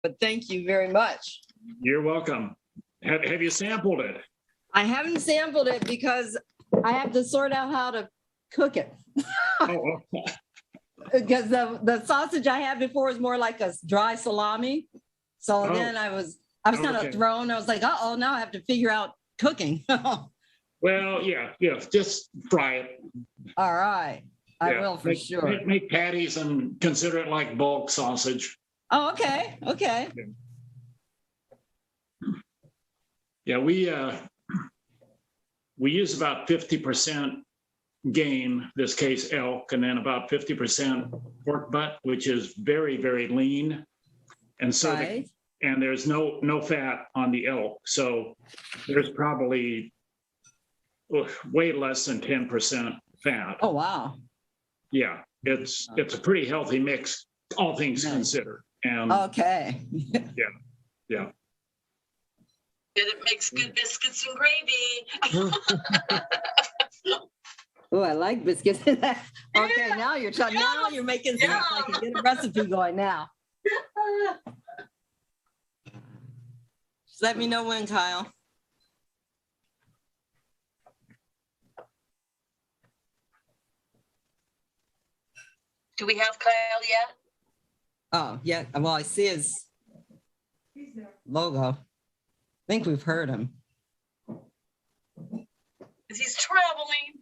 but thank you very much. You're welcome. Have you sampled it? I haven't sampled it because I have to sort out how to cook it. Oh, Because the sausage I had before was more like a dry salami. So then I was kind of Okay. thrown. I was like, uh-oh, now I have to figure out cooking. All well, yeah, just fry it. right. I Yeah, will for sure. Make patties and consider it like bulk sausage. Oh, okay. Okay. Yeah, we use about 50% game, this case elk, and then about 50% pork butt, which is very, very lean. And so, Right. and there's no fat on the elk. So there's probably way less than 10% fat. Oh, wow. Yeah, it's a pretty healthy mix, all things Nice. considered. And Okay. yeah. And it makes good biscuits and gravy. Oh, I like biscuits. Okay, now you're talking. Now you're making sense. I can get a recipe going now. Just let me know when, Kyle. Do we have Kyle yet? Oh, yeah. Well, I see his logo. I think we've heard him. Because he's traveling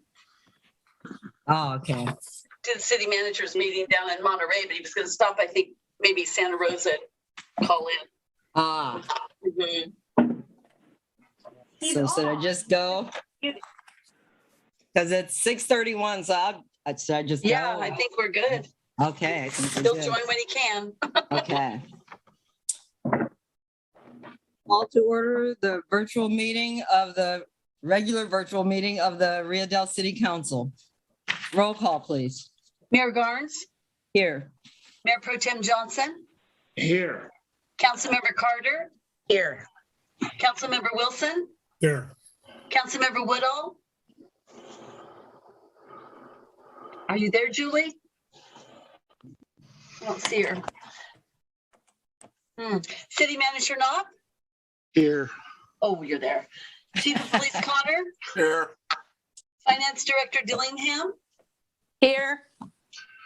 Oh, okay. to the city managers meeting down in Monterey, but he was going to stop, I think, maybe Santa Rosa, call in. Ah, Mhm. so should I just go? Because it's 6:31, so should I just go? Yeah, I think we're good. Okay. I think we're He'll good. join when he can. Okay. Call to order the virtual meeting of the regular virtual meeting of the Rio Dell City Council. Roll call, please. Mayor Garnes, Here. Mayor Pro Tem Johnson, Here. Councilmember Carter. Here. Councilmember Wilson, Here. Councilmember Woodall. Are you there, Julie? I don't see her. City Manager Knopf? Here. Oh, you're there. Chief of Police Connor? Here. Finance Director Dillingham? Here.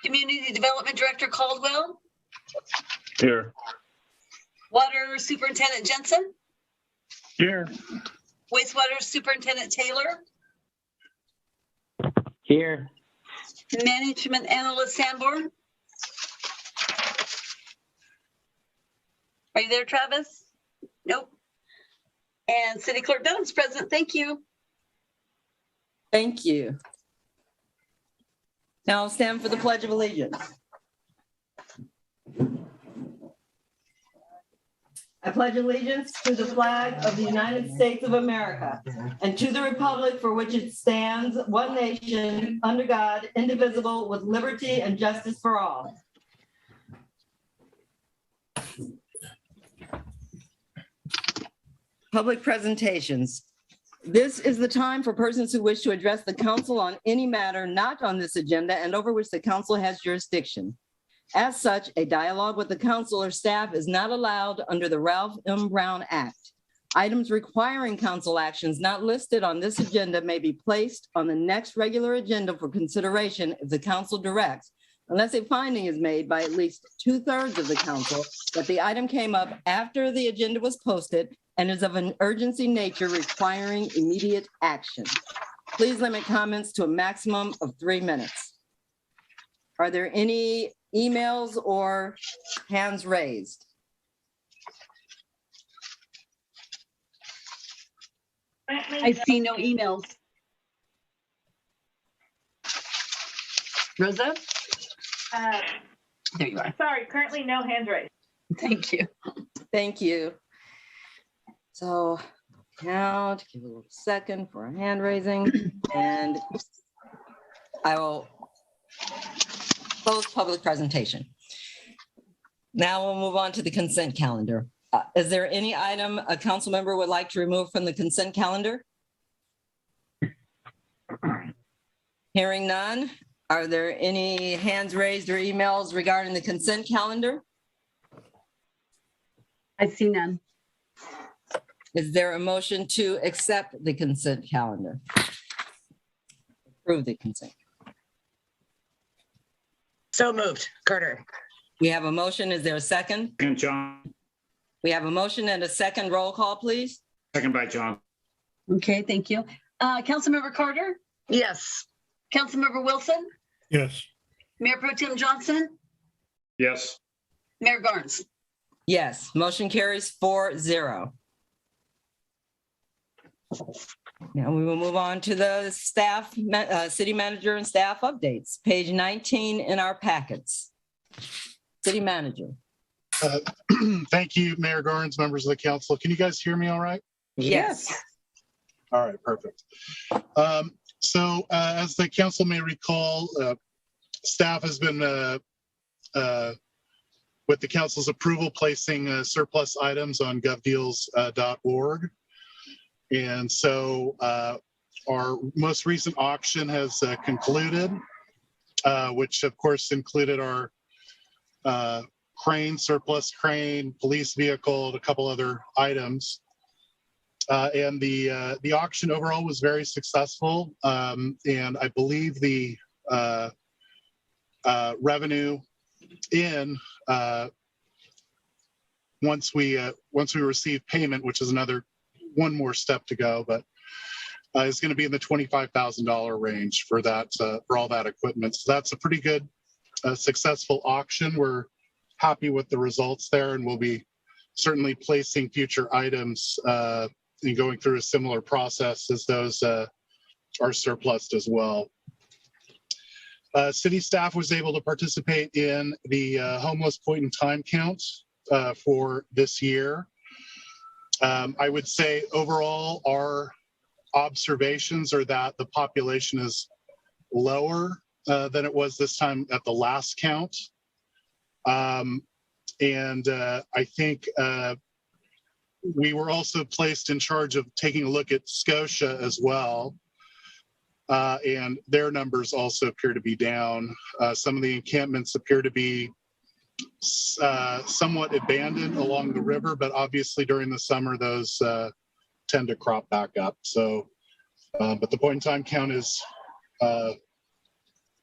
Community Development Director Caldwell? Here. Water Superintendent Jensen? Here. Wastewater Superintendent Taylor? Here. Management Analyst Sanborn? Are you there, Travis? Nope. And City Clerk Dunham's present. Thank you. Thank you. Now I'll stand for the Pledge of Allegiance. I pledge allegiance to the flag of the United States of America and to the republic for which it stands, one nation, under God, indivisible, with liberty and justice for all. Public presentations. This is the time for persons who wish to address the council on any matter not on this agenda and over which the council has jurisdiction. As such, a dialogue with the council or staff is not allowed under the Ralph M. Brown Act. Items requiring council actions not listed on this agenda may be placed on the next regular agenda for consideration if the council directs, unless a finding is made by at least 2/3 of the council that the item came up after the agenda was posted and is of an urgency nature requiring immediate action. Please limit comments to a maximum of 3 minutes. Are there any emails or hands raised? I see no emails. Rosa? There you are. Sorry, currently no hands raised. Thank you. Thank you. So count, give a little second for a hand raising, and I will close public presentation. Now we'll move on to the consent calendar. Is there any item a council member would like to remove from the consent calendar? Hearing none. Are there any hands raised or emails regarding the consent calendar? I see none. Is there a motion to accept the consent calendar? Approve the consent. So moved. Carter. We have a motion. Is there a second? And John, We have a motion and a second. Roll call, please. second by John. Okay, thank you. Councilmember Carter, Yes. Councilmember Wilson, Yes. Mayor Pro Tem Johnson, Yes. Mayor Garnes. Yes, motion carries 4-0. Now we will move on to the staff, city manager and staff updates. Page 19 in our packets. City manager. Thank you, Mayor Garnes, members of the council. Can you guys hear me all right? Yes. All right, perfect. As the council may recall, staff has been, with the council's approval, placing surplus items on govdeals.org. And so our most recent auction has concluded, which of course included our crane, surplus crane, police vehicle, and a couple other items. And the auction overall was very successful. And I believe the revenue in once we receive payment, which is one more step to go, but is going to be in the $25,000 range for that for all that equipment. So that's a pretty good successful auction. We're happy with the results there, and we'll be certainly placing future items and going through a similar process as those are surplused as well. City staff was able to participate in the homeless point in time count for this year. I would say overall, our observations are that the population is lower than it was this time at the last count. And I think we were also placed in charge of taking a look at Scotia as well. And their numbers also appear to be down. Some of the encampments appear to be somewhat abandoned along the river, but obviously during the summer, those tend to crop back up. So, but the point in time count is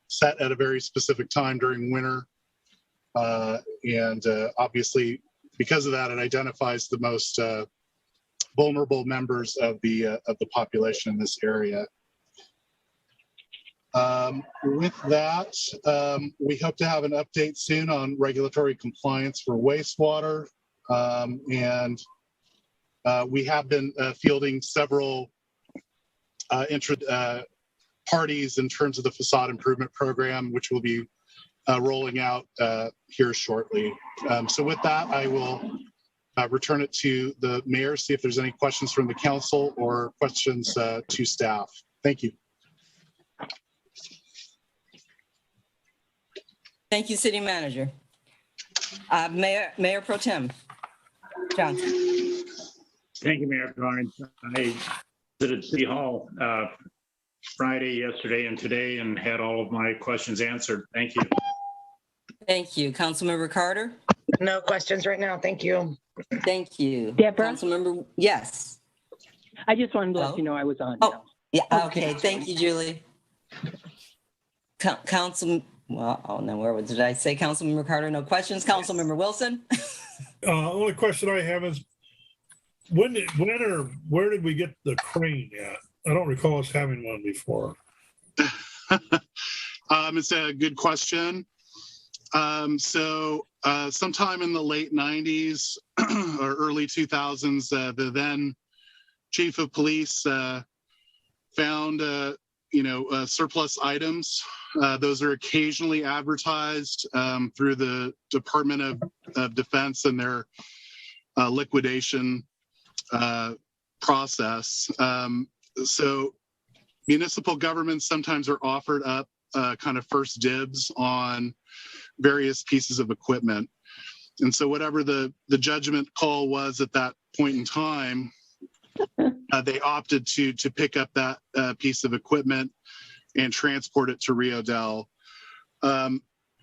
set at a very specific time during winter. And obviously, because of that, it identifies the most vulnerable members of the population in this area. With that, we hope to have an update soon on regulatory compliance for wastewater. And we have been fielding several parties in terms of the facade improvement program, which will be rolling out here shortly. So with that, I will return it to the mayor, see if there's any questions from the council or questions to staff. Thank you. Thank you, city manager. Mayor Pro Tem Johnson. Thank you, Mayor Garnes. I visited City Hall Friday, yesterday, and today, and had all of my questions answered. Thank you. Thank you. Councilmember Carter. No questions right now. Thank you. Thank you. Deborah? Councilmember, yes. I just wanted to Hello? let you know I was on. Oh, now. yeah, Okay. okay. Thank you, Julie. Did I say Councilmember Carter? No questions. Councilmember Wilson? Only question I have is, where did we get the crane at? I don't recall us having one before. It's a good question. Sometime in the late 90s or early 2000s, the then chief of police found surplus items. Those are occasionally advertised through the Department of Defense and their liquidation process. So municipal governments sometimes are offered up kind of first dibs on various pieces of equipment. And so whatever the judgment call was at that point in time, they opted to pick up that piece of equipment and transport it to Rio Dell.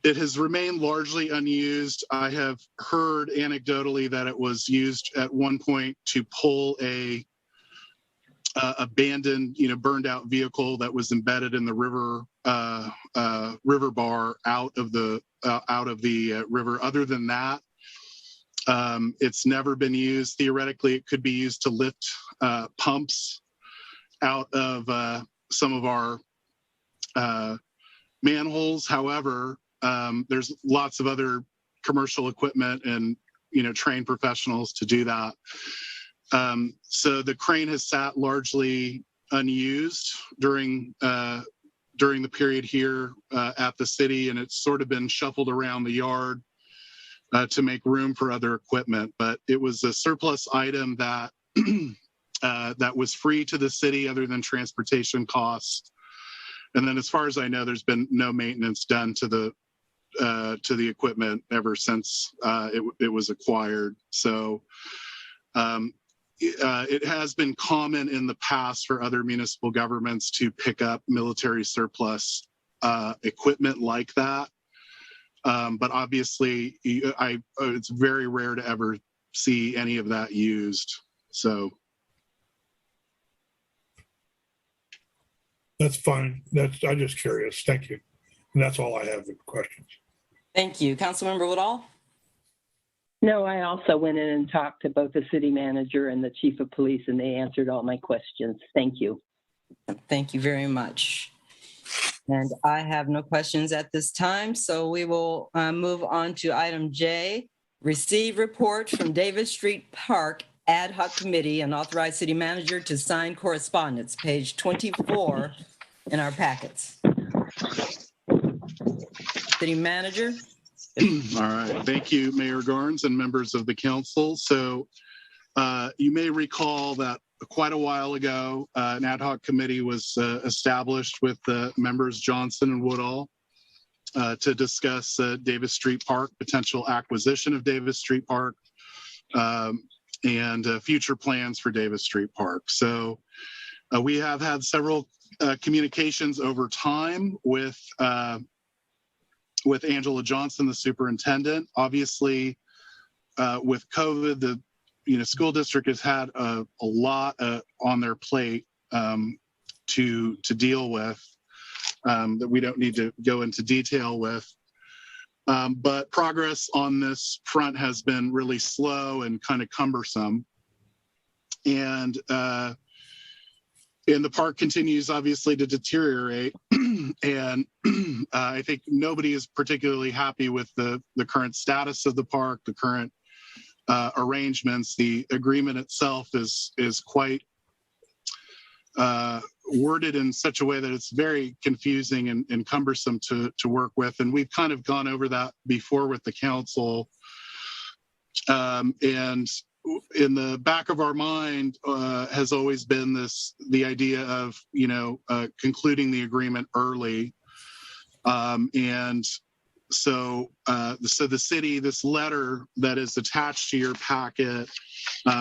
It has remained largely unused. I have heard anecdotally that it was used at one point to pull a abandoned, burned out vehicle that was embedded in the river bar out of the river. Other than that, it's never been used. Theoretically, it could be used to lift pumps out of some of our manholes. However, there's lots of other commercial equipment and trained professionals to do that. So the crane has sat largely unused during the period here at the city, and it's sort of been shuffled around the yard to make room for other equipment. But it was a surplus item that that was free to the city other than transportation costs. And then as far as I know, there's been no maintenance done to the equipment ever since it was acquired. So it has been common in the past for other municipal governments to pick up military surplus equipment like that. But obviously, it's very rare to ever see any of that used. So That's fine. I'm just curious. Thank you. And that's all I have for questions. Thank you. Councilmember Woodall? No, I also went in and talked to both the city manager and the chief of police, and they answered all my questions. Thank you. Thank you very much. And I have no questions at this time, so we will move on to item J, receive report from Davis Street Park Ad Hoc Committee and authorize city manager to sign correspondence, page 24 in our packets. City manager? all right. Thank you, Mayor Garnes and members of the council. So you may recall that quite a while ago, an ad hoc committee was established with members Johnson and Woodall to discuss Davis Street Park, potential acquisition of Davis Street Park, and future plans for Davis Street Park. So we have had several communications over time with Angela Johnson, the superintendent. Obviously, with COVID, the school district has had a lot on their plate to deal with that we don't need to go into detail with. But progress on this front has been really slow and kind of cumbersome. And the park continues obviously to deteriorate. And I think nobody is particularly happy with the current status of the park, the current arrangements. The agreement itself is quite worded in such a way that it's very confusing and cumbersome to work with. And we've kind of gone over that before with the council. And in the back of our mind has always been the idea of, concluding the agreement early. And so the city, this letter that is attached to your packet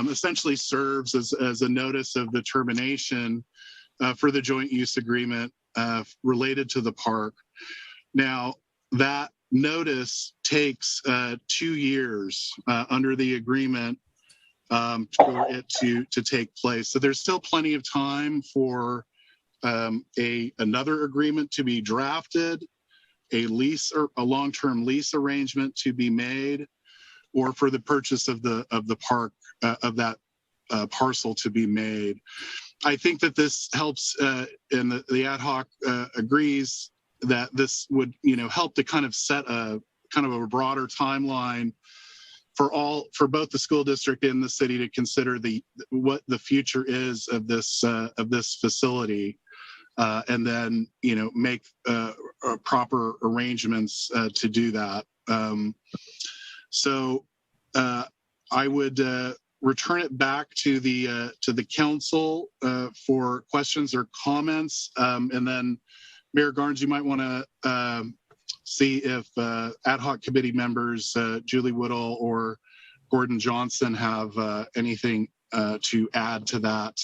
essentially serves as a notice of the termination for the joint use agreement related to the park. Now, that notice takes 2 years under the agreement for it to take place. So there's still plenty of time for another agreement to be drafted, a lease or a long-term lease arrangement to be made, or for the purchase of the park of that parcel to be made. I think that this helps, and the ad hoc agrees that this would, help to kind of set a broader timeline for both the school district and the city to consider what the future is of this facility, and then make proper arrangements to do that. So I would return it back to the council for questions or comments, and then Mayor Garnes, you might want to see if ad hoc committee members Julie Woodall or Gordon Johnson have anything to add to that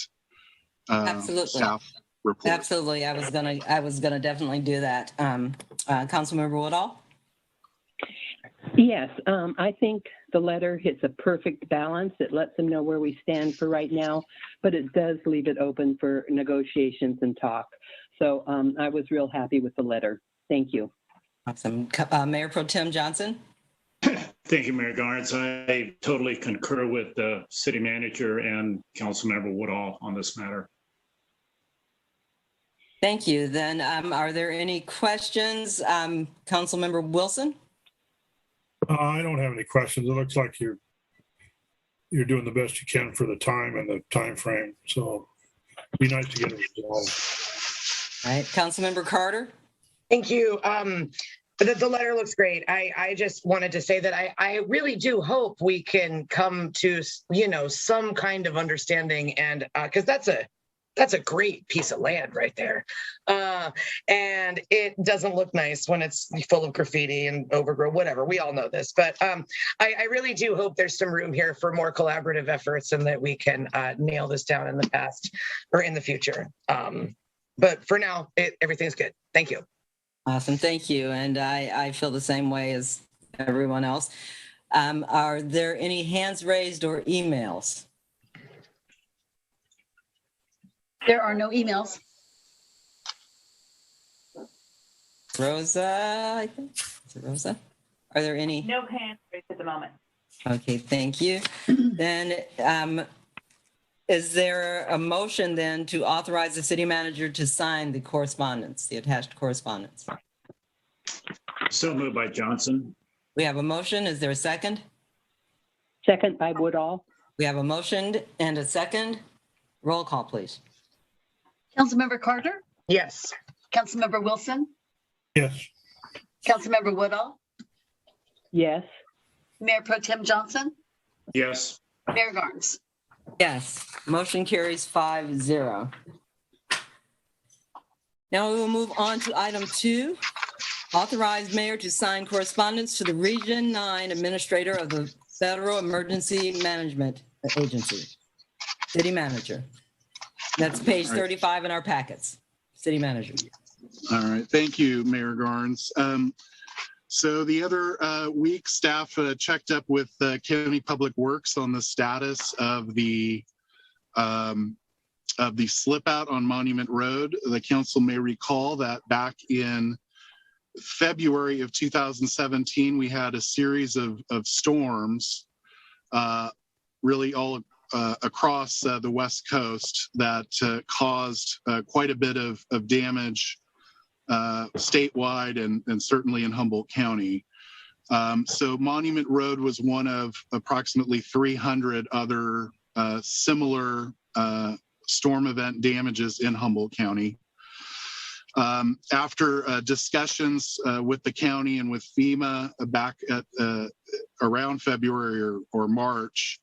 Absolutely. staff report. Absolutely. I was gonna definitely do that. Councilmember Woodall? Yes, I think the letter hits a perfect balance. It lets them know where we stand for right now, but it does leave it open for negotiations and talk. So I was real happy with the letter. Thank you. Awesome. Mayor Pro Tem Johnson? Thank you, Mayor Garnes. I totally concur with the city manager and Councilmember Woodall on this matter. Thank you. Then are there any questions? Councilmember Wilson? I don't have any questions. It looks like you're doing the best you can for the time and the time frame. So it'd be nice to get it resolved. All right. Councilmember Carter? Thank you. The letter looks great. I just wanted to say that I really do hope we can come to, some kind of understanding, and because that's a great piece of land right there. And it doesn't look nice when it's full of graffiti and overgrown, whatever. We all know this, but I really do hope there's some room here for more collaborative efforts and that we can nail this down in the past or in the future. But for now, everything's good. Thank you. Awesome. Thank you. And I feel the same way as everyone else. Are there any hands raised or emails? There are no emails. Rosa, I think. Is it Rosa? Are there any? No hands raised at the moment. Okay, thank you. Then is there a motion then to authorize the city manager to sign the correspondence, the attached correspondence? So moved by Johnson. We have a motion. Is there a second? Second by Woodall. We have a motion and a second. Roll call, please. Councilmember Carter, Yes. Councilmember Wilson, Yes. Councilmember Woodall, Yes. Mayor Pro Tem Johnson, Yes. Mayor Garnes. Yes, motion carries 5-0. Now we will move on to item 2. Authorize mayor to sign correspondence to the Region 9 Administrator of the Federal Emergency Management Agency. City manager. That's page 35 in our packets. City manager. All right, thank you, Mayor Garnes. So the other week, staff checked up with County Public Works on the status of the slip out on Monument Road. The council may recall that back in February of 2017, we had a series of storms, really all across the West Coast that caused quite a bit of damage statewide and certainly in Humboldt County. So Monument Road was one of approximately 300 other similar storm event damages in Humboldt County. After discussions with the county and with FEMA back at around February or March,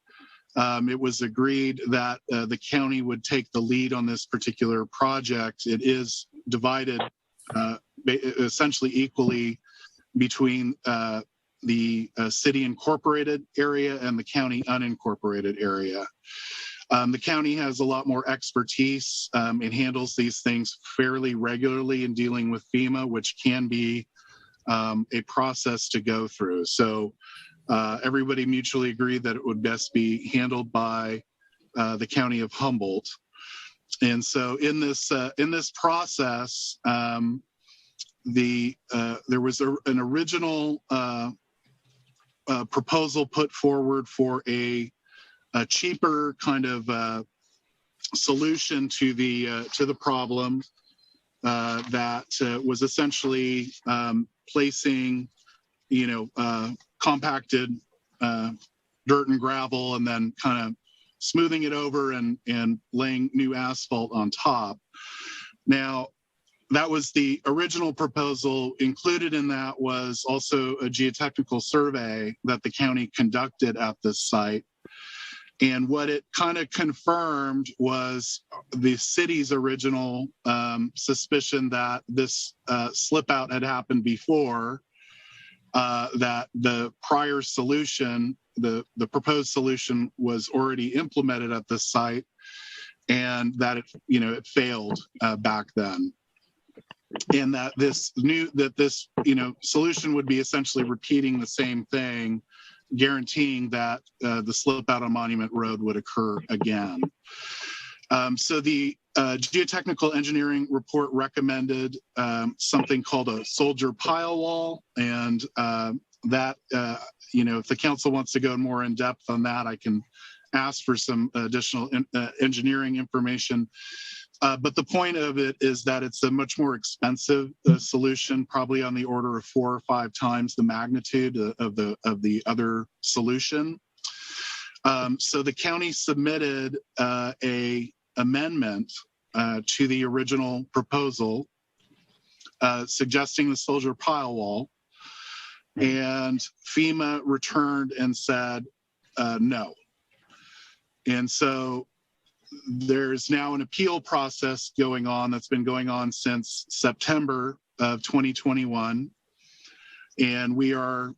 it was agreed that the county would take the lead on this particular project. It is divided essentially equally between the city incorporated area and the county unincorporated area. The county has a lot more expertise. It handles these things fairly regularly in dealing with FEMA, which can be a process to go through. So everybody mutually agreed that it would best be handled by the county of Humboldt. And so in this process, there was an original proposal put forward for a cheaper kind of solution to the problem that was essentially placing, compacted dirt and gravel and then kind of smoothing it over and laying new asphalt on top. Now, that was the original proposal. Included in that was also a geotechnical survey that the county conducted at this site. And what it kind of confirmed was the city's original suspicion that this slip out had happened before, that the prior solution, the proposed solution was already implemented at the site and that it failed back then. and that this solution would be essentially repeating the same thing, guaranteeing that the slip out on Monument Road would occur again. So the geotechnical engineering report recommended something called a soldier pile wall, and that if the council wants to go more in depth on that, I can ask for some additional engineering information. But the point of it is that it's a much more expensive solution, probably on the order of 4 or 5 times the magnitude of the other solution. So the county submitted a amendment to the original proposal, suggesting the soldier pile wall, and FEMA returned and said no. And so there's now an appeal process going on that's been going on since September of 2021. And we are,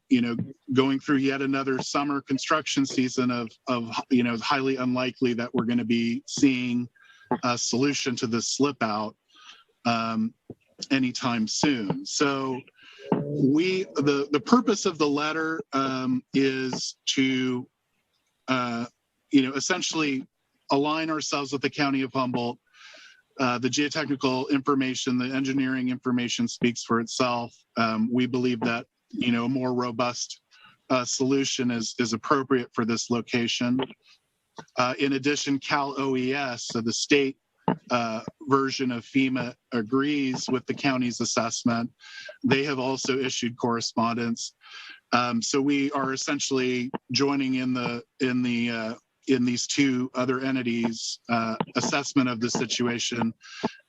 going through yet another summer construction season of highly unlikely that we're going to be seeing a solution to this slip out anytime soon. So the purpose of the letter is to, essentially align ourselves with the County of Humboldt. The geotechnical information, the engineering information speaks for itself. We believe that, a more robust solution is appropriate for this location. In addition, Cal OES, so the state version of FEMA, agrees with the county's assessment. They have also issued correspondence. So we are essentially joining in these two other entities' assessment of the situation,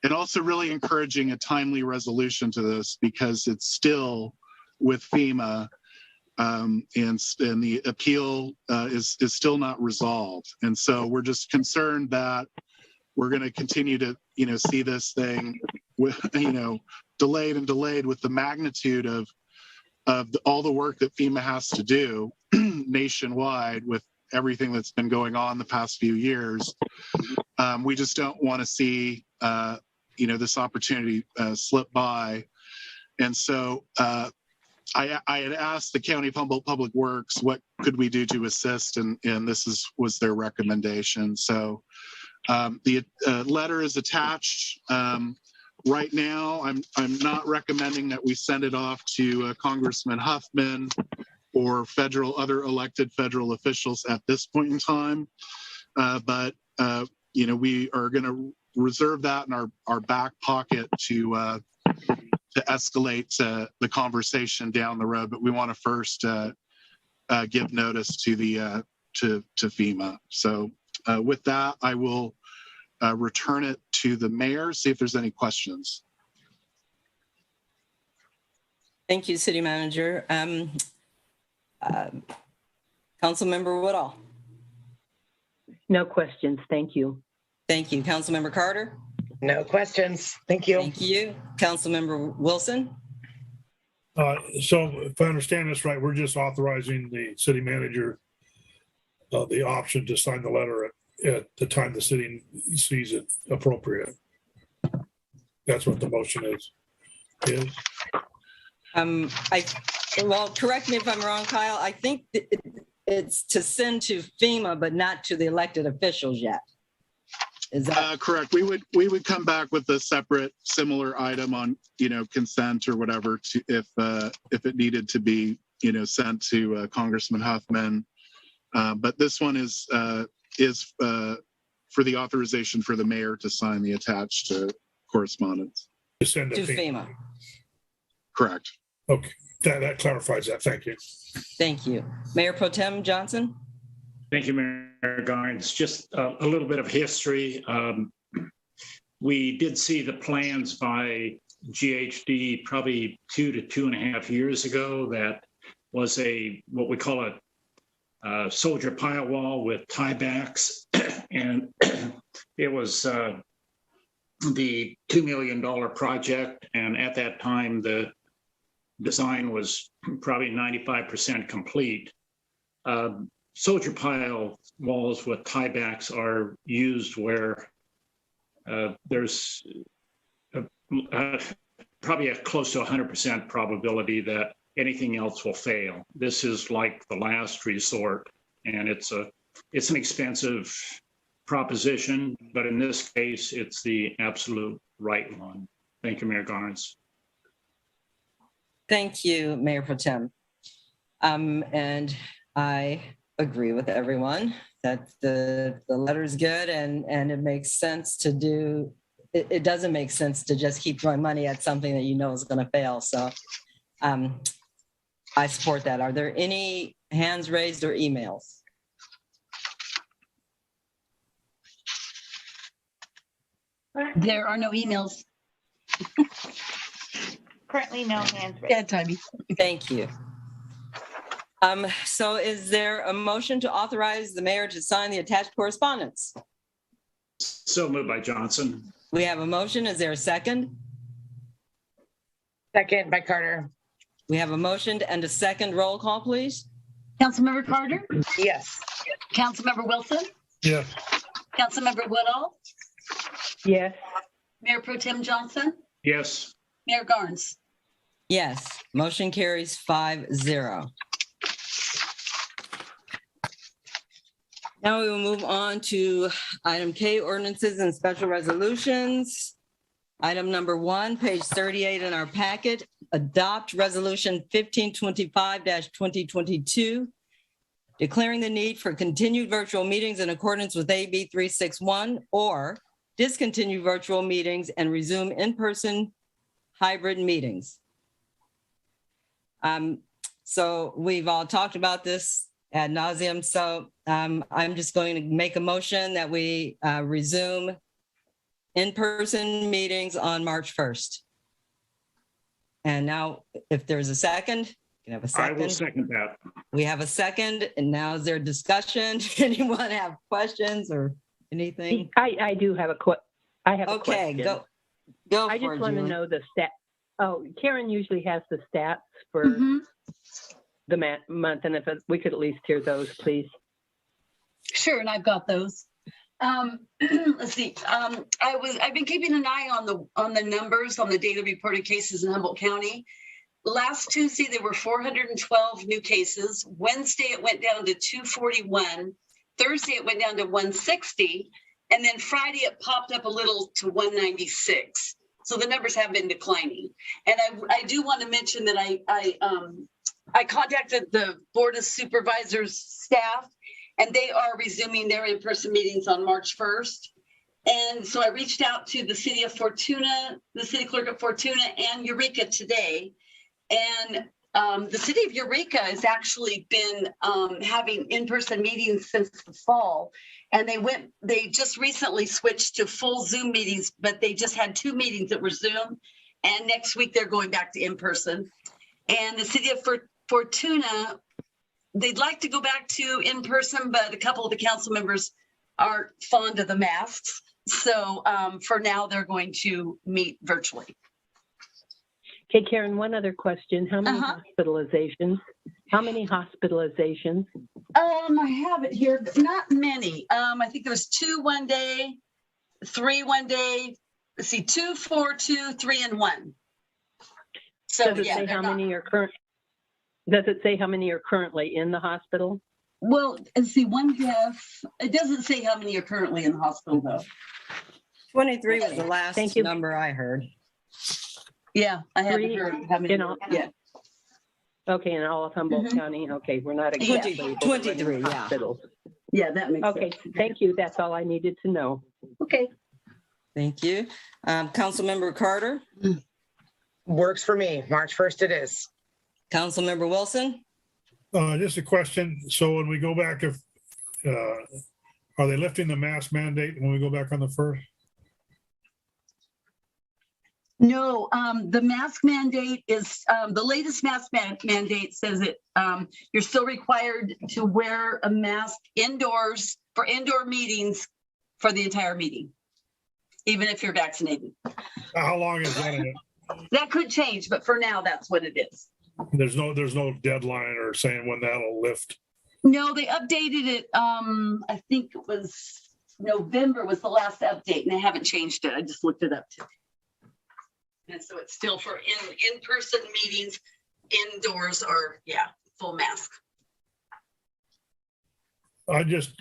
and also really encouraging a timely resolution to this, because it's still with FEMA, and the appeal is still not resolved. And so we're just concerned that we're going to continue to see this thing delayed with the magnitude of all the work that FEMA has to do nationwide with everything that's been going on the past few years. We just don't want to see, this opportunity slip by. And so I had asked the County of Humboldt Public Works, what could we do to assist? And this was their recommendation. So the letter is attached. Right now, I'm not recommending that we send it off to Congressman Huffman or other elected federal officials at this point in time. But we are going to reserve that in our back pocket to escalate the conversation down the road. But we want to first give notice to to FEMA. So with that, I will return it to the mayor, see if there's any questions. Thank you, City Manager. Councilmember Woodall. No questions. Thank you. Thank you. Councilmember Carter. No questions. Thank you. Thank you. Councilmember Wilson. So if I understand this right, we're just authorizing the city manager the option to sign the letter at the time the city sees it appropriate. That's what the motion is. Well, correct me if I'm wrong, Kyle. I think it's to send to FEMA, but not to the elected officials yet. Is that correct? We would come back with a separate similar item on consent or whatever if it needed to be sent to Congressman Huffman. But this one is for the authorization for the mayor to sign the attached correspondence. To send to FEMA? Correct. Okay, that clarifies that. Thank you. Thank you. Mayor Pro Tem Johnson. Thank you, Mayor Garnes. Just a little bit of history. We did see the plans by GHD probably 2 to 2.5 years ago. That was what we call a soldier pile wall with tiebacks. And it was the $2 million project. And at that time, the design was probably 95% complete. Soldier pile walls with tiebacks are used where there's probably a close to 100% probability that anything else will fail. This is like the last resort, and it's an expensive proposition, but in this case, it's the absolute right one. Thank you, Mayor Garnes. Thank you, Mayor Pro Tem. And I agree with everyone that the letter is good and it makes sense to do. It doesn't make sense to just keep throwing money at something that you know is going to fail. So I support that. Are there any hands raised or emails? There are no emails. Currently, no hands raised. Yeah, Tony. Thank you. So is there a motion to authorize the mayor to sign the attached correspondence? So moved by Johnson. We have a motion. Is there a second? Second by Carter. We have a motion and a second. Roll call, please. Councilmember Carter, Yes. Councilmember Wilson, Yes. Councilmember Woodall, Yes. Mayor Pro Tem Johnson, Yes. Mayor Garnes. Yes, motion carries 5-0. Now we will move on to item K, ordinances and special resolutions. Item number 1, page 38 in our packet, adopt resolution 1525-2022, declaring the need for continued virtual meetings in accordance with AB 361, or discontinue virtual meetings and resume in-person hybrid meetings. So we've all talked about this ad nauseum. So I'm just going to make a motion that we resume in-person meetings on March 1st. And now if there's a second, can I have a I will second? second that. We have a second, and now is there discussion? Anyone have questions or anything? I do have a I have a Okay, question. go I for just it, want to Julie. know the stat. Oh, Karen usually has the stats for Mhm. the month, and if we could at least hear those, please. Sure, and I've got those. Let's see. I've been keeping an eye on the numbers on the daily reported cases in Humboldt County. Last Tuesday, there were 412 new cases. Wednesday, it went down to 241. Thursday, it went down to 160. And then Friday, it popped up a little to 196. So the numbers have been declining. And I do want to mention that I contacted the Board of Supervisors staff, and they are resuming their in-person meetings on March 1st. And so I reached out to the city of Fortuna, the city clerk of Fortuna, and Eureka today. And the city of Eureka has actually been having in-person meetings since the fall. And they just recently switched to full Zoom meetings, but they just had 2 meetings that were Zoom. And next week they're going back to in-person. And the city of Fortuna, they'd like to go back to in-person, but a couple of the council members aren't fond of the masks. So for now, they're going to meet virtually. Okay, Karen, one other question. How many hospitalizations? How many hospitalizations? I have it here, but not many. I think there was 2 one day, 3 one day. Let's see, 2, 4, 2, 3, and 1. So Does it yeah, say they're how not. many are current? Does it say how many are currently in the hospital? Well, let's see, one death. It doesn't say how many are currently in the hospital though. 23 was the last Thank you. number I heard. Yeah, I haven't 3 heard how many. in all. Yeah. Okay, in all of Humboldt Mhm. County. Okay, we're not 20 exactly 23, yeah. hospitals. Yeah, that makes Okay, sense. thank you. That's all I needed to know. Okay. Thank you. Councilmember Carter, Works for me. March 1st it is. Councilmember Wilson. Just a question. So when we go back, are they lifting the mask mandate when we go back on the 1st? No, the mask mandate is, the latest mask mandate says that you're still required to wear a mask indoors for indoor meetings for the entire meeting, even if you're vaccinated. How long is that? That could change, but for now, that's what it is. There's no deadline or saying when that'll lift. No, they updated it. I think it was November was the last update, and they haven't changed it. I just looked it up today. And so it's still for in-person meetings, indoors or, yeah, full mask. I just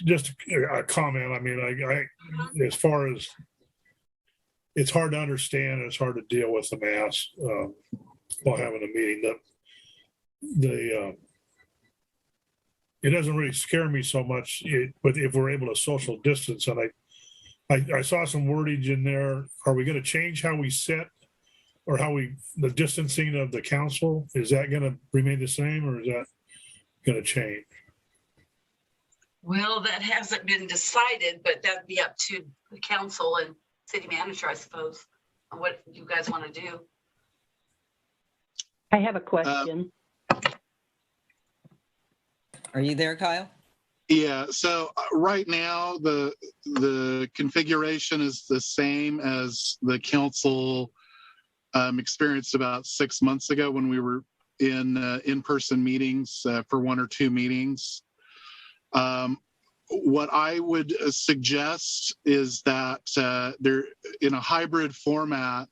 a comment. I mean, I as far as it's hard to understand, it's hard to deal with the mask while having a meeting. It doesn't really scare me so much, but if we're able to social distance, and I saw some wordage in there. Are we going to change how we sit or the distancing of the council? Is that going to remain the same or is that going to change? Well, that hasn't been decided, but that'd be up to the council and city manager, I suppose, on what you guys want to do. I have a question. Are you there, Kyle? Yeah, so right now, the configuration is the same as the council experienced about 6 months ago when we were in-person meetings for 1 or 2 meetings. What I would suggest is that there, in a hybrid format,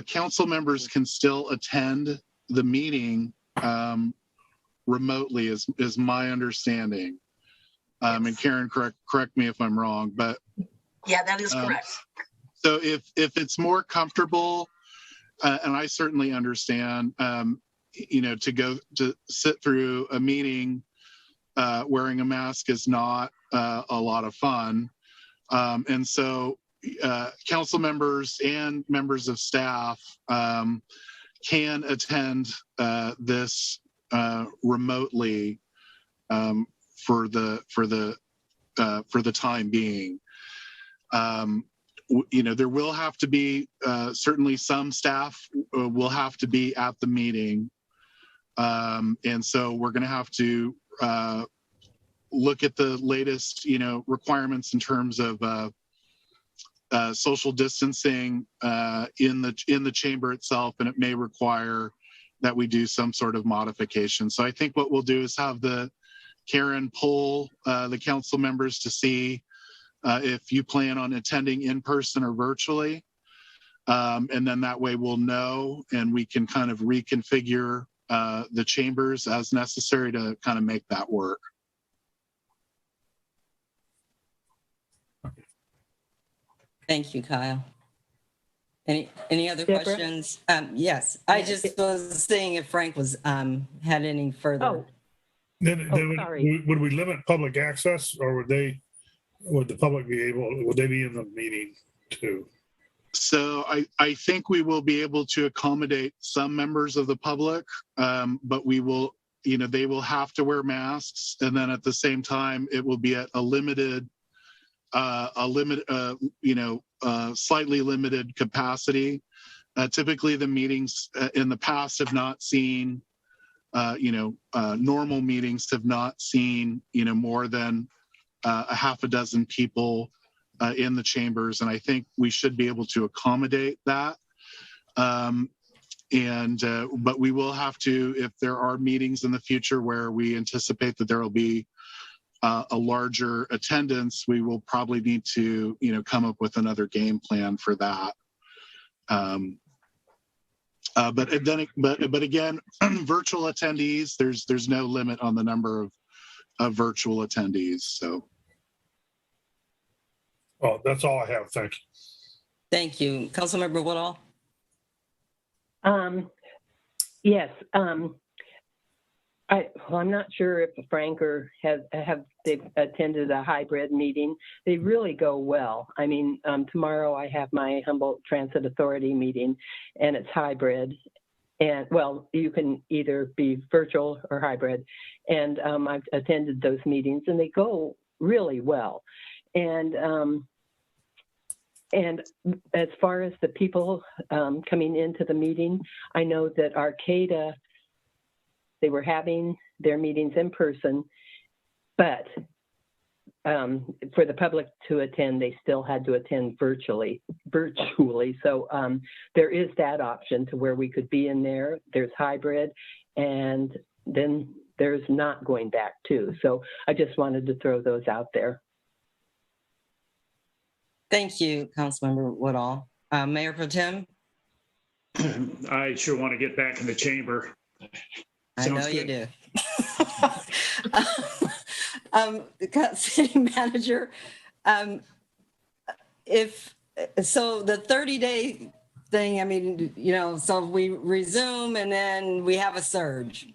council members can still attend the meeting remotely, is my understanding. And Karen, correct me if I'm wrong, but Yeah, that is correct. so if it's more comfortable, and I certainly understand, to sit through a meeting wearing a mask is not a lot of fun. And so council members and members of staff can attend this remotely for the time being. There will have to be certainly some staff will have to be at the meeting, and so we're going to have to look at the latest, requirements in terms of social distancing in the chamber itself, and it may require that we do some sort of modification. So I think what we'll do is have Karen poll the council members to see if you plan on attending in person or virtually. And then that way we'll know and we can kind of reconfigure the chambers as necessary to kind of make that work. Thank you, Kyle. Any other Deborah? questions? Yes, I just was seeing if Frank was had any further. Oh. Then sorry. would we limit public access, or would the public would they be in the meeting too? So I think we will be able to accommodate some members of the public, but we will, they will have to wear masks, and then at the same time, it will be at slightly limited capacity. Typically, the meetings in the past have not seen, normal meetings have not seen, more than a half a dozen people in the chambers, and I think we should be able to accommodate that. But we will have to, if there are meetings in the future where we anticipate that there will be a larger attendance, we will probably need to, come up with another game plan for that. But again, virtual attendees, there's no limit on the number of virtual attendees. So. Oh, that's all I have. Thank you. Thank you. Councilmember Woodall? Yes. I'm not sure if Frank or they've attended a hybrid meeting. They really go well. I mean, tomorrow I have my Humboldt Transit Authority meeting, and it's hybrid. And well, you can either be virtual or hybrid. And I've attended those meetings, and they go really well. And as far as the people coming into the meeting, I know that Arcata, they were having their meetings in person, but for the public to attend, they still had to attend virtually. So there is that option to where we could be in there. There's hybrid, and then there's not going back too. So I just wanted to throw those out there. Thank you, Councilmember Woodall. Mayor Pro Tem? I sure want to get back in the chamber. I know Sounds you good. do. City manager, if, so the 30-day thing, I mean, so we resume and then we have a surge.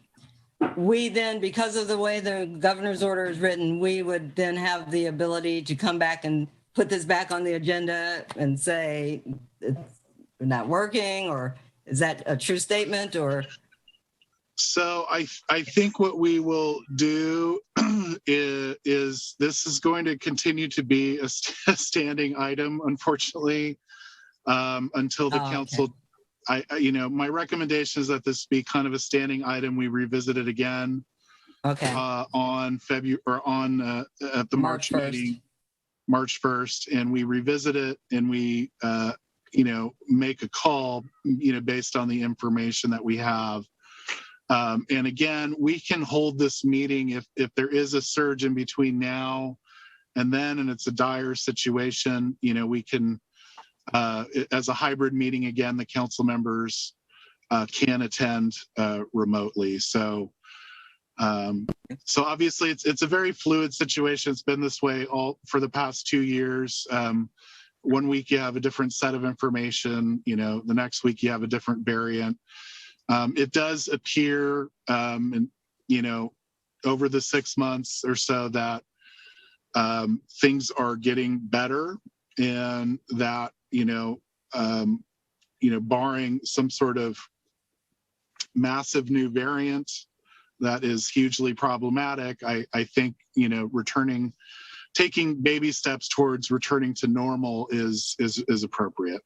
We then, because of the way the governor's order is written, we would then have the ability to come back and put this back on the agenda and say it's not working, or is that a true statement, or? So I think what we will do is this is going to continue to be a standing item, unfortunately, until the council. Okay. My recommendation is that this be kind of a standing item. We revisit it again. Okay. On February or on at the March 1st. meeting, March 1st, and we revisit it and we make a call, based on the information that we have. And again, we can hold this meeting if there is a surge in between now and then, and it's a dire situation, we can, as a hybrid meeting, again, the council members can attend remotely. So obviously it's a very fluid situation. It's been this way all for the past 2 years. 1 week you have a different set of information, the next week you have a different variant. It does appear, over the 6 months or so that things are getting better, and that, barring some sort of massive new variant that is hugely problematic, I think, taking baby steps towards returning to normal is appropriate.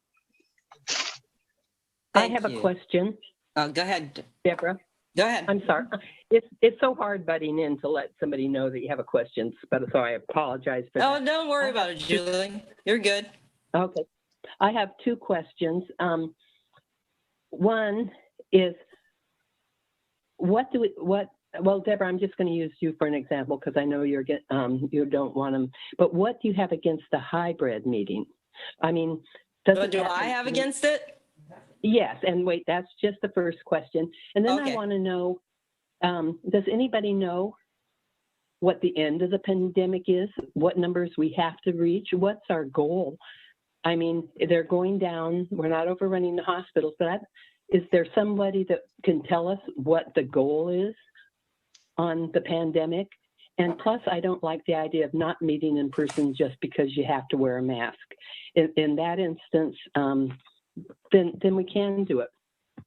I have a question. Go ahead, Deborah. Go ahead. I'm sorry. It's so hard butting in to let somebody know that you have a question, but so I apologize for that. Oh, don't worry about it, Julie. You're good. Okay. I have 2 questions. One is, well, Deborah, I'm just going to use you for an example because I know you don't want them, but what do you have against the hybrid meeting? I mean, what do I have against it? Yes, and wait, that's just the first question. And then Okay. I want to know, does anybody know what the end of the pandemic is? What numbers we have to reach? What's our goal? I mean, they're going down. We're not overrunning the hospitals, but is there somebody that can tell us what the goal is on the pandemic? And plus, I don't like the idea of not meeting in person just because you have to wear a mask. In that instance, then we can do it,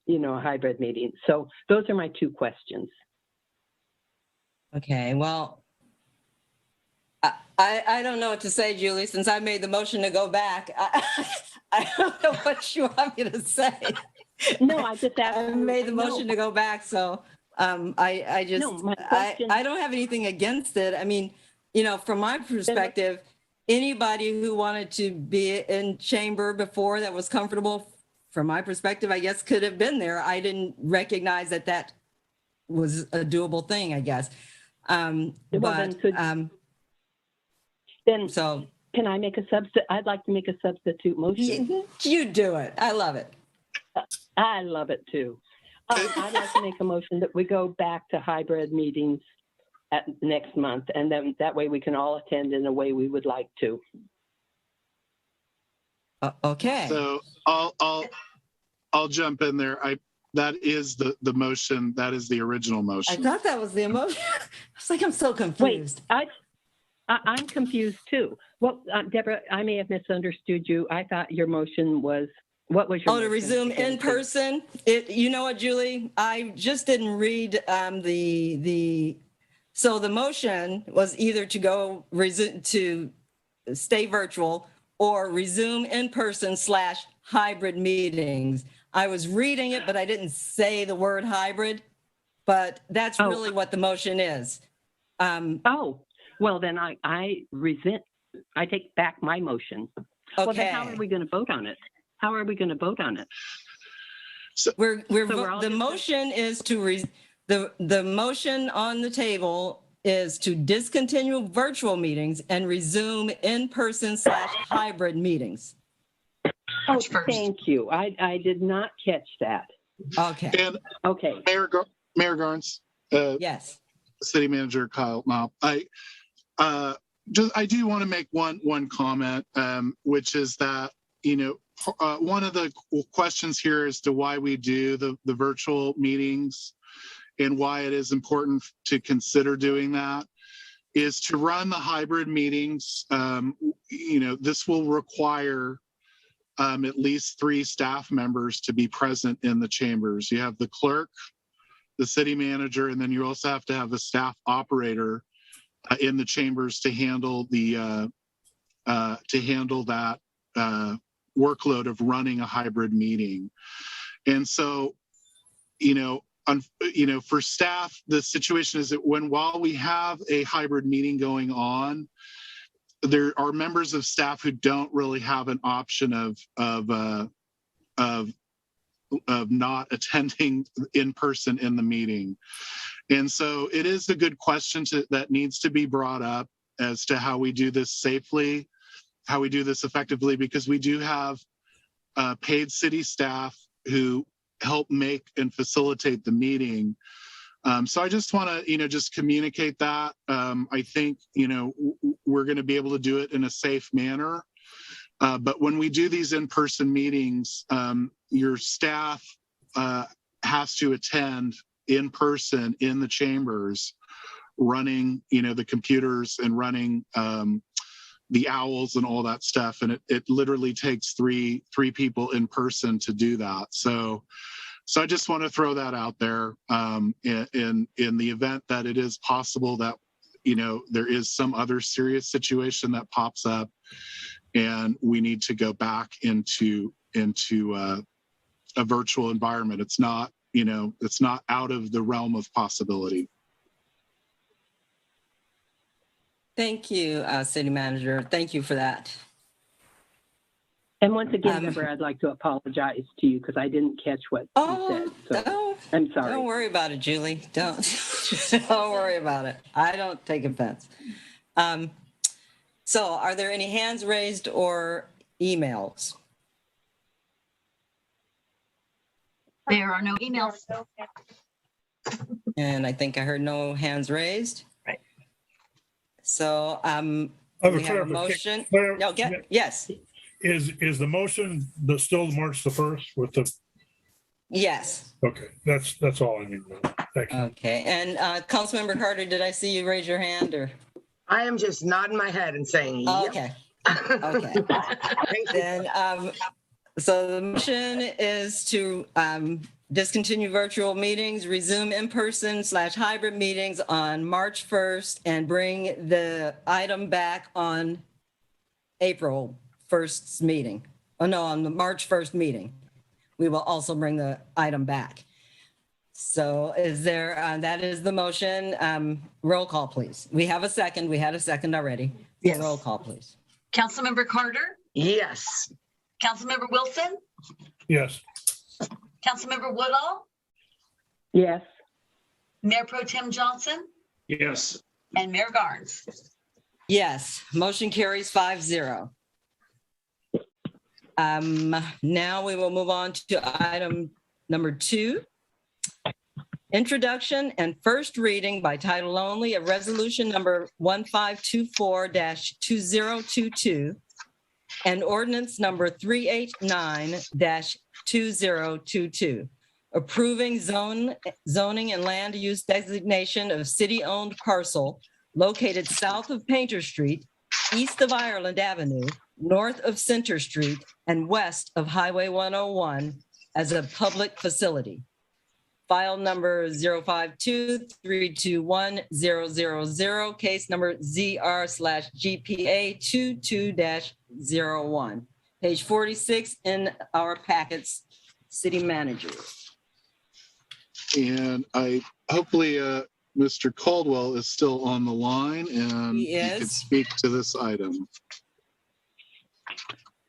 a hybrid meeting. So those are my 2 questions. Okay, well, I don't know what to say, Julie, since I made the motion to go back. I don't know what you want me to say. No, I just asked. I made the motion to go back, so I just, No, my question, I don't have anything against it. I mean, from my perspective, anybody who wanted to be in chamber before that was comfortable, from my perspective, I guess could have been there. I didn't recognize that was a doable thing, I guess. So can I make I'd like to make a substitute motion. You do it. I love it. I love it too. I'd like to make a motion that we go back to hybrid meetings at next month, and then that way we can all attend in a way we would like to. Okay. So I'll jump in there. That is the motion. That is the original motion. I thought that was the emotion. I was like, I'm so confused. Wait, I'm confused too. Well, Deborah, I may have misunderstood you. I thought your motion was, what was your motion? To resume in person. You know what, Julie? I just didn't read so the motion was either to to stay virtual or resume in person / hybrid meetings. I was reading it, but I didn't say the word hybrid, but that's really what the motion is. Well, then I take back my motion. Okay. Well, then how are we going to vote on it? How are we going to vote on it? So the motion is the motion on the table is to discontinue virtual meetings and resume in-person / hybrid meetings. Oh, March 1st. thank you. I did not catch that. Okay, And Okay. Mayor Garnes, yes. City Manager Kyle Knopp, I do want to make one comment, which is that, one of the questions here as to why we do the virtual meetings and why it is important to consider doing that is to run the hybrid meetings. This will require at least 3 staff members to be present in the chambers. You have the clerk, the city manager, and then you also have to have a staff operator in the chambers to handle that workload of running a hybrid meeting. And so, for staff, the situation is that while we have a hybrid meeting going on, there are members of staff who don't really have an option of not attending in person in the meeting. And so it is a good question that needs to be brought up as to how we do this safely, how we do this effectively, because we do have paid city staff who help make and facilitate the meeting. So I just want to, just communicate that. I think, we're going to be able to do it in a safe manner. But when we do these in-person meetings, your staff has to attend in person in the chambers, running, the computers and running the owls and all that stuff. And it literally takes three people in person to do that. So I just want to throw that out there in the event that it is possible that, there is some other serious situation that pops up and we need to go back into a virtual environment. It's not out of the realm of possibility. Thank you, City Manager. Thank you for that. And once again, Deborah, I'd like to apologize to you because I didn't catch what you said. So I'm sorry. Don't worry about it, Julie. Don't worry about it. I don't take offense. So are there any hands raised or emails? There are no emails. And I think I heard no hands raised. Right. So we have a motion. Yes. Is the motion still March the 1st with the? Yes. Okay, that's all I need to know. Thank you. Okay. And Councilmember Carter, did I see you raise your hand or? I am just nodding my head and saying, yep. Okay. Okay. Then, so the motion is to discontinue virtual meetings, resume in-person / hybrid meetings on March 1st, and bring the item back on April 1st's meeting. Oh, no, on the March 1st meeting. We will also bring the item back. So is there, that is the motion. Roll call, please. We have a second. We had a second already. Yes. Roll call, please. Councilmember Carter, Yes. Councilmember Wilson, Yes. Councilmember Woodall, Yes. Mayor Pro Tem Johnson, Yes. and Mayor Garnes. Yes, motion carries 5-0. Now we will move on to item number 2. Introduction and first reading by title only of resolution number 1524-2022 and ordinance number 389-2022, approving zoning and land use designation of city-owned parcel located south of Painter Street, east of Ireland Avenue, north of Center Street, and west of Highway 101 as a public facility. File number 052-321-000, case number ZR/GPA 22-01. Page 46 in our packets, City Manager. And hopefully Mr. Caldwell is still on the line and he can speak to this item.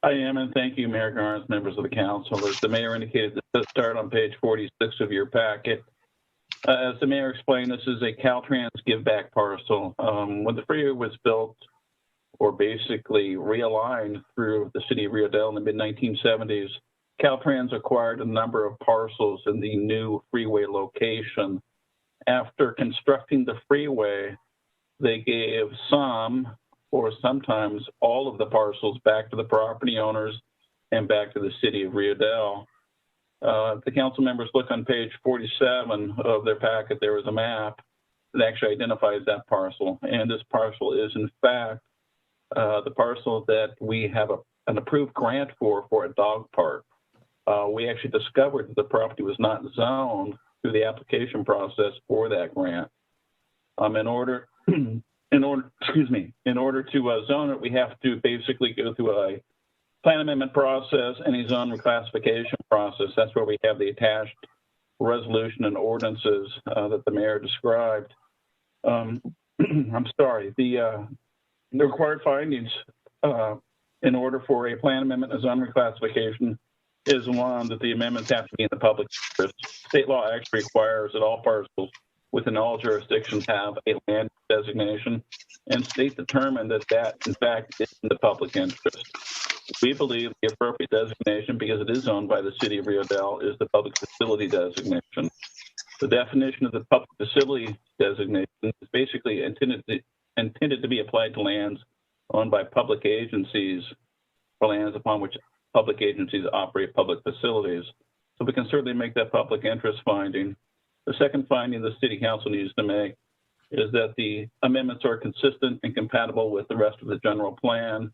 I am, and thank you, Mayor Garnes, members of the council. As the mayor indicated, let's start on page 46 of your packet. As the mayor explained, this is a Caltrans give back parcel. When the freeway was built, or basically realigned through the city of Rio Dell in the mid-1970s, Caltrans acquired a number of parcels in the new freeway location. After constructing the freeway, they gave some or sometimes all of the parcels back to the property owners and back to the city of Rio Dell. The council members look on page 47 of their packet, there is a map that actually identifies that parcel. And this parcel is in fact the parcel that we have an approved grant for a dog park. We actually discovered that the property was not zoned through the application process for that grant. In order to zone it, we have to basically go through a plan amendment process and a zone reclassification process. That's where we have the attached resolution and ordinances that the mayor described. I'm sorry, the required findings in order for a plan amendment and zone reclassification is one, that the amendments have to be in the public interest. State law actually requires that all parcels within all jurisdictions have a land designation, and state determined that that, in fact, is in the public interest. We believe the appropriate designation, because it is owned by the city of Rio Dell, is the public facility designation. The definition of the public facility designation is basically intended to be applied to lands owned by public agencies or lands upon which public agencies operate public facilities. So we can certainly make that public interest finding. The second finding the city council needs to make is that the amendments are consistent and compatible with the rest of the general plan.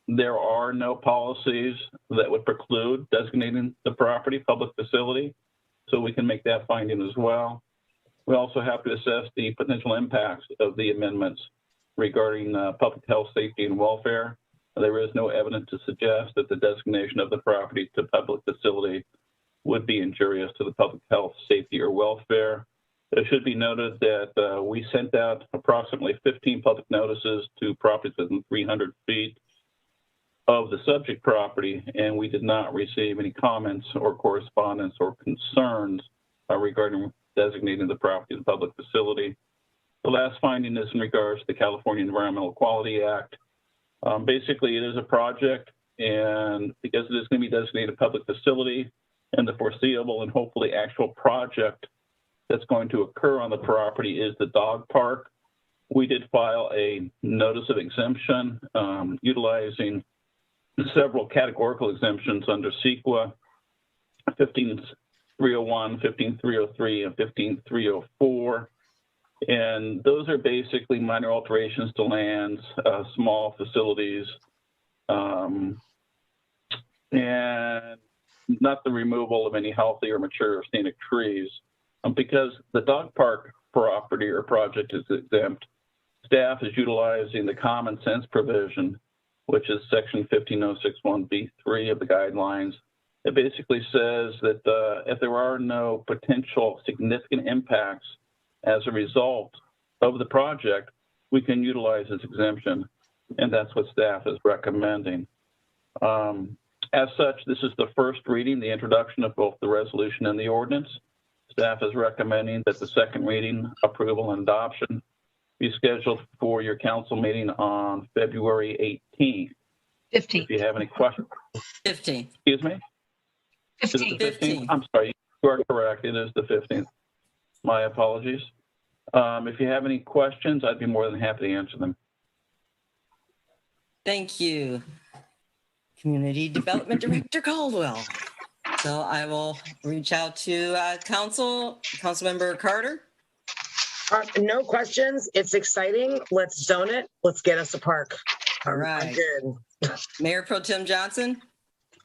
There are no policies that would preclude designating the property public facility, so we can make that finding as well. We also have to assess the potential impacts of the amendments regarding public health, safety, and welfare. There is no evidence to suggest that the designation of the property to public facility would be injurious to the public health, safety, or welfare. It should be noted that we sent out approximately 15 public notices to properties within 300 feet of the subject property, and we did not receive any comments or correspondence or concerns regarding designating the property as a public facility. The last finding is in regards to the California Environmental Quality Act. Basically, it is a project, and because it is going to be designated a public facility, and the foreseeable and hopefully actual project that's going to occur on the property is the dog park, we did file a notice of exemption utilizing several categorical exemptions under CEQA 15301, 15303, and 15304. And those are basically minor alterations to lands, small facilities, and not the removal of any healthy or mature or scenic trees. Because the dog park property or project is exempt, staff is utilizing the common sense provision, which is section 15061B3 of the guidelines. It basically says that if there are no potential significant impacts as a result of the project, we can utilize this exemption, and that's what staff is recommending. As such, this is the first reading, the introduction of both the resolution and the ordinance. Staff is recommending that the second reading, approval, and adoption be scheduled for your council meeting on February 18th. 15th. If you have any questions. 15. Excuse me? Is it the 15th? I'm sorry, you are correct. It is the 15th. My apologies. If you have any questions, I'd be more than happy to answer them. Thank you, Community Development Director Caldwell. So I will reach out to Councilmember Carter. No questions. It's exciting. Let's zone it. Let's get us a park. All I'm right. good. Mayor Pro Tem Johnson.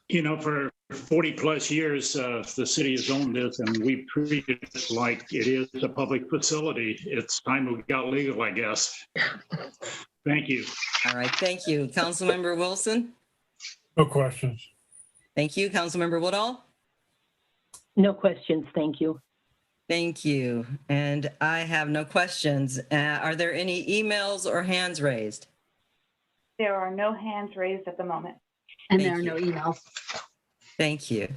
You know, for 40 plus years, the city has owned this, and we treat it like it is a public facility. It's time we got legal, I guess. Thank you. All right, thank you. Councilmember Wilson. No questions. Thank you. Councilmember Woodall. No questions, thank you. Thank you. And I have no questions. Are there any emails or hands raised? There are no hands raised at the moment. And Thank there are no emails. Thank you.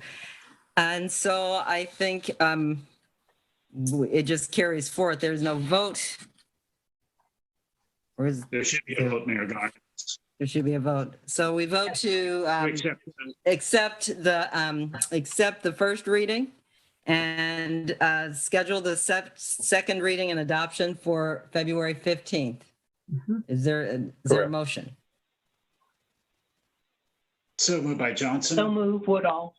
And so I think it just carries forth. There's no vote Or is, There should be a vote, Mayor Garnes. there should be a vote. So we vote to Except, accept the first reading and schedule the second reading and adoption for February 15th. Is there a Correct. motion? so moved by Johnson. So move Woodall.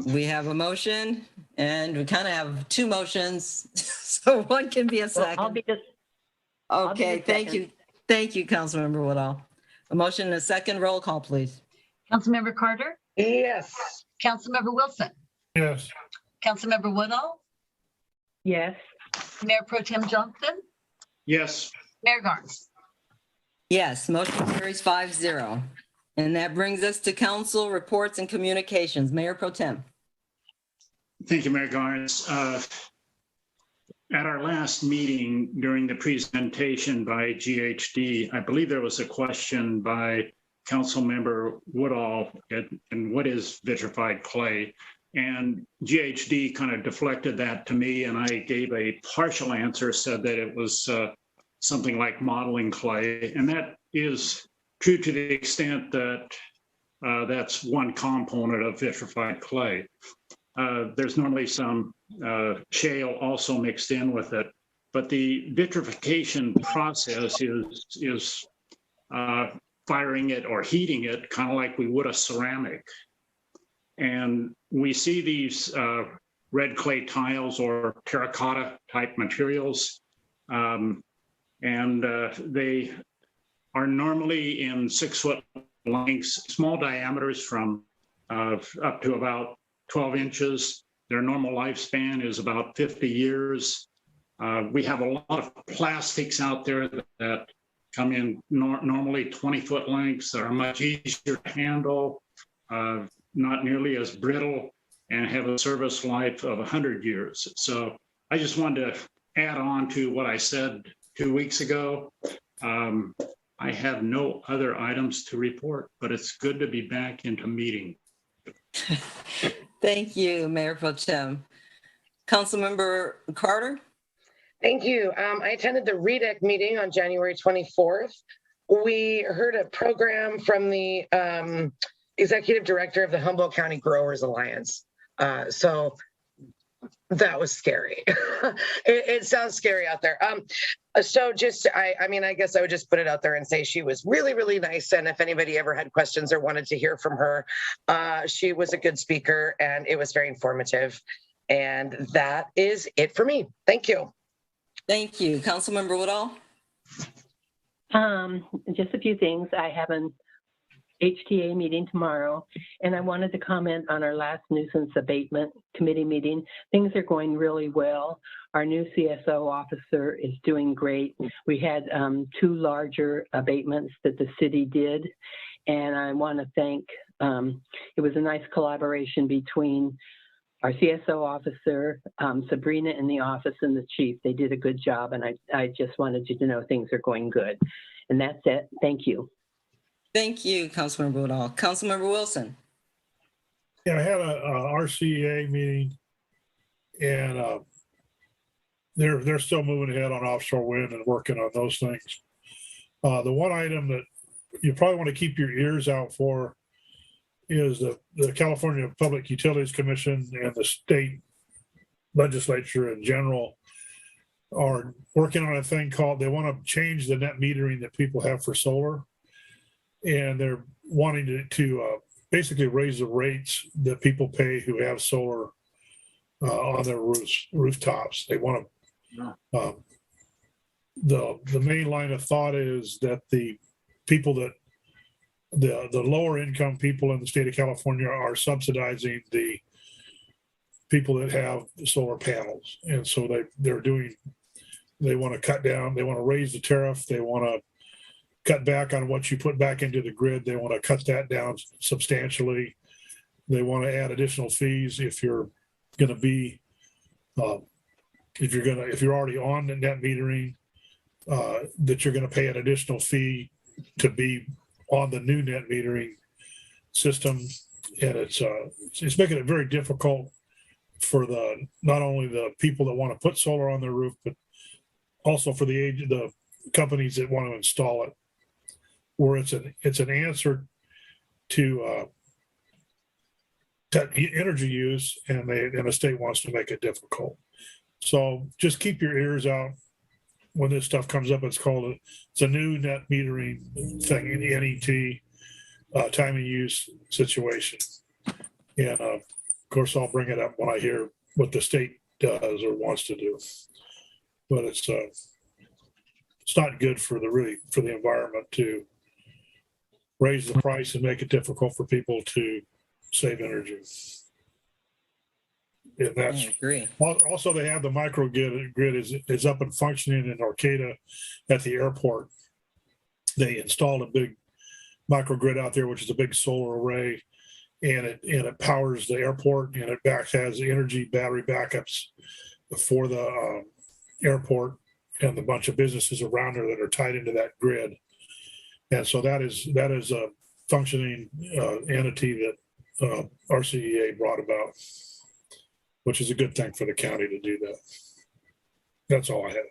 We have a motion and we kind of have two motions. So one can be a Well, I'll second. be just, I'll be Okay, the thank second. you. Thank you, Councilmember Woodall. A motion and a second. Roll call, please. Councilmember Carter, Yes. Councilmember Wilson, Yes. Councilmember Woodall, yes. Mayor Pro Tem Johnson, Yes, Mayor Garnes. Yes, motion carries 5-0. And that brings us to council reports and communications. Mayor Pro Tem. thank you, Mayor Garnes. At our last meeting during the presentation by GHD, I believe there was a question by Councilmember Woodall, and what is vitrified clay? And GHD kind of deflected that to me, and I gave a partial answer, said that it was something like modeling clay. And that is true to the extent that that's one component of vitrified clay. There's normally some shale also mixed in with it, but the vitrification process is firing it or heating it kind of like we would a ceramic. And we see these red clay tiles or terracotta type materials, and they are normally in 6-foot lengths, small diameters from up to about 12 inches. Their normal lifespan is about 50 years. We have a lot of plastics out there that come in normally 20-foot lengths that are much easier to handle, not nearly as brittle, and have a service life of 100 years. So I just wanted to add on to what I said 2 weeks ago. I have no other items to report, but it's good to be back into meeting. Thank you, Mayor Pro Tem. Councilmember Carter? Thank you. I attended the REDEC meeting on January 24th. We heard a program from the executive director of the Humboldt County Growers Alliance. So that was scary. It sounds scary out there. So just, I mean, I guess I would just put it out there and say she was really, really nice. And if anybody ever had questions or wanted to hear from her, she was a good speaker and it was very informative. And that is it for me. Thank you. Thank you. Councilmember Woodall? Just a few things. I have an HTA meeting tomorrow, and I wanted to comment on our last nuisance abatement committee meeting. Things are going really well. Our new CSO officer is doing great. We had 2 larger abatements that the city did, and I want to thank, it was a nice collaboration between our CSO officer, Sabrina in the office, and the chief. They did a good job, and I just wanted you to know things are going good. And that's it. Thank you. Thank you, Councilmember Woodall. Councilmember Wilson? Yeah, I had a RCEA meeting, and they're still moving ahead on offshore wind and working on those things. The one item that you probably want to keep your ears out for is the California Public Utilities Commission and the state legislature in general are working on a thing called, they want to change the net metering that people have for solar. And they're wanting to basically raise the rates that people pay who have solar on their rooftops. They want to, the main line of thought is that the people that, the lower income people in the state of California are subsidizing the people that have solar panels. And so they want to cut down, they want to raise the tariff, they want to cut back on what you put back into the grid. They want to cut that down substantially. They want to add additional fees if you're going to be, if you're already on the net metering, that you're going to pay an additional fee to be on the new net metering system. And it's making it very difficult for not only the people that want to put solar on their roof, but also for the companies that want to install it, where it's an answer to energy use, and the state wants to make it difficult. So just keep your ears out when this stuff comes up. It's a new net metering thing in the NET time of use situation. And of course, I'll bring it up when I hear what the state does or wants to do. But it's not good for the environment to raise the price and make it difficult for people to save energy. And that's, I agree. also they have the microgrid is up and functioning in Arcata at the airport. They installed a big microgrid out there, which is a big solar array, and it powers the airport, and it has energy battery backups for the airport and the bunch of businesses around there that are tied into that grid. And so that is a functioning entity that RCEA brought about, which is a good thing for the county to do that. That's all I have.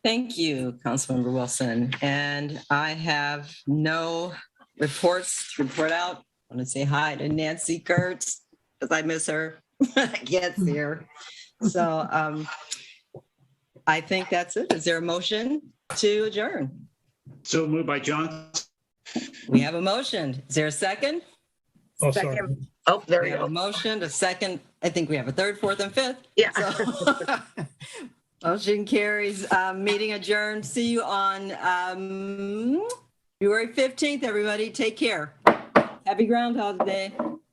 Thank you, Councilmember Wilson. And I have no reports to report out. I want to say hi to Nancy Kurtz because I miss her. I can't see her. So I think that's it. Is there a motion to adjourn? So moved by John. We have a motion. Is there a second? Second. Oh, there We we have a go. motion, a second. I think we have a third, fourth, and fifth. Yeah. So, motion carries. Meeting adjourned. See you on February 15th, everybody. Take care. Happy Groundhog Day.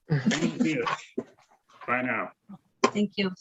Thank you. Bye now. Thank you.